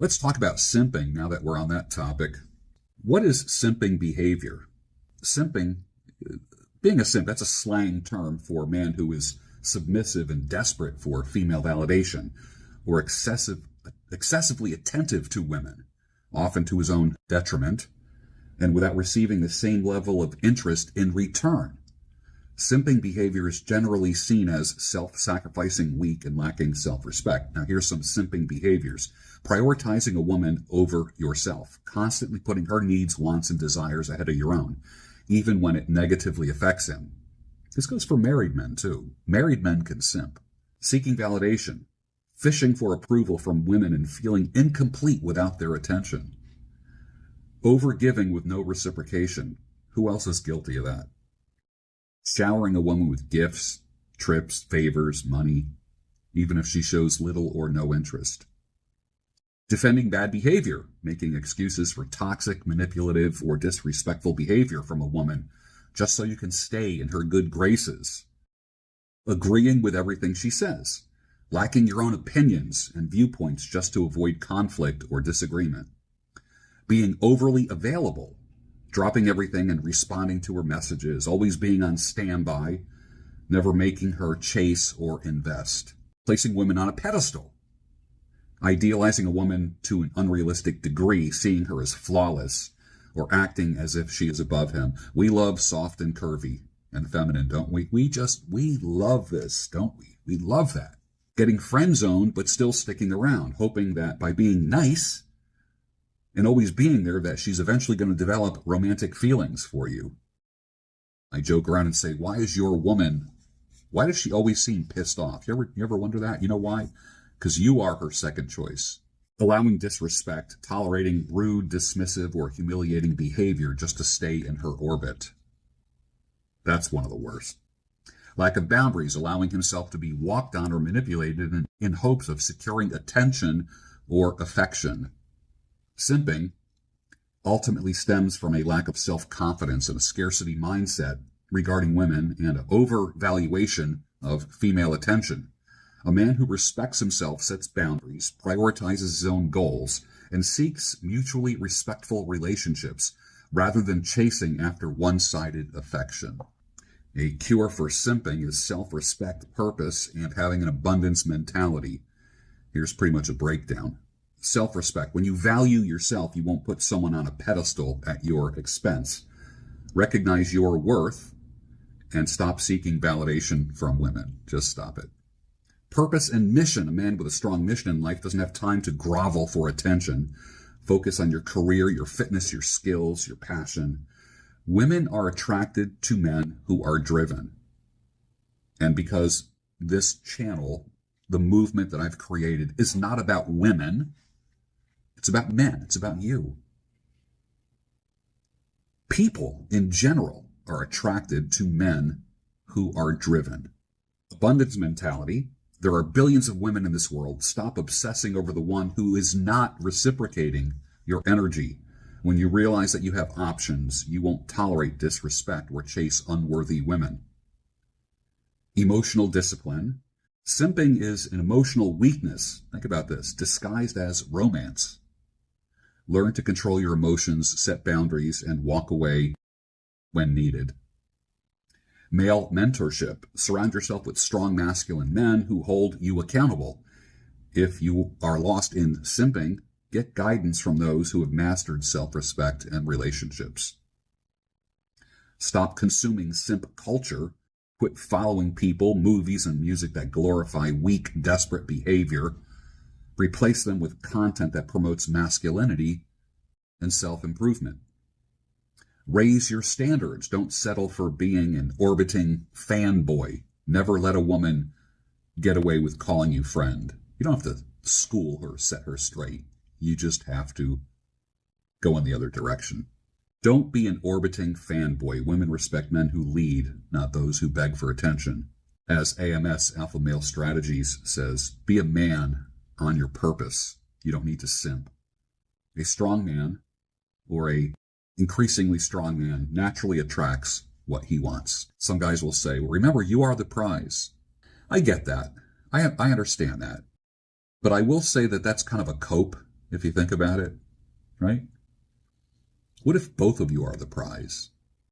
Let's talk about simping now that we're on that topic. What is simping behavior? Simping, being a simp, that's a slang term for a man who is submissive and desperate for female validation, or excessively attentive to women, often to his own detriment, and without receiving the same level of interest in return. Simping behavior is generally seen as self-sacrificing, weak, and lacking self-respect. Now, here's some simping behaviors. Prioritizing a woman over yourself, constantly putting her needs, wants, and desires ahead of your own, even when it negatively affects him. This goes for married men, too. Married men can simp. Seeking validation, fishing for approval from women and feeling incomplete without their attention. Overgiving with no reciprocation. Who else is guilty of that? Showering a woman with gifts, trips, favors, money, even if she shows little or no interest. Defending bad behavior, making excuses for toxic, manipulative, or disrespectful behavior from a woman just so you can stay in her good graces. Agreeing with everything she says, lacking your own opinions and viewpoints just to avoid conflict or disagreement. Being overly available, dropping everything and responding to her messages, always being on standby, never making her chase or invest. Placing women on a pedestal, idealizing a woman to an unrealistic degree, seeing her as flawless, or acting as if she is above him. We love soft and curvy and feminine, don't we? We love this, don't we? We love that. Getting friend-zoned, but still sticking around, hoping that by being nice and always being there, that she's eventually going to develop romantic feelings for you. I joke around and say, why does she always seem pissed off? You ever wonder that? You know why? Because you are her second choice. Allowing disrespect, tolerating rude, dismissive, or humiliating behavior just to stay in her orbit. That's one of the worst. Lack of boundaries, allowing himself to be walked on or manipulated in hopes of securing attention or affection. Simping ultimately stems from a lack of self-confidence and a scarcity mindset regarding women and an overvaluation of female attention. A man who respects himself, sets boundaries, prioritizes his own goals, and seeks mutually respectful relationships rather than chasing after one-sided affection. A cure for simping is self-respect, purpose, and having an abundance mentality. Here's pretty much a breakdown. Self-respect. When you value yourself, you won't put someone on a pedestal at your expense. Recognize your worth and stop seeking validation from women. Just stop it. Purpose and mission. A man with a strong mission in life doesn't have time to grovel for attention. Focus on your career, your fitness, your skills, your passion. Women are attracted to men who are driven. And because this channel, the movement that I've created, is not about women, it's about men. It's about you. People in general are attracted to men who are driven. Abundance mentality. There are billions of women in this world. Stop obsessing over the one who is not reciprocating your energy. When you realize that you have options, you won't tolerate disrespect or chase unworthy women. Emotional discipline. Simping is an emotional weakness, think about this, disguised as romance. Learn to control your emotions, set boundaries, and walk away when needed. Male mentorship. Surround yourself with strong masculine men who hold you accountable. If you are lost in simping, get guidance from those who have mastered self-respect and relationships. Stop consuming simp culture. Quit following people, movies, and music that glorify weak, desperate behavior. Replace them with content that promotes masculinity and self-improvement. Raise your standards. Don't settle for being an orbiting fanboy. Never let a woman get away with calling you friend. You don't have to school her, set her straight. You just have to go in the other direction. Don't be an orbiting fanboy. Women respect men who lead, not those who beg for attention. As AMS, Alpha Male Strategies, says, be a man on your purpose. You don't need to simp. A strong man or a increasingly strong man naturally attracts what he wants. Some guys will say, well, remember, you are the prize. I get that. I understand that. But I will say that that's kind of a cope if you think about it, right? What if both of you are the prize?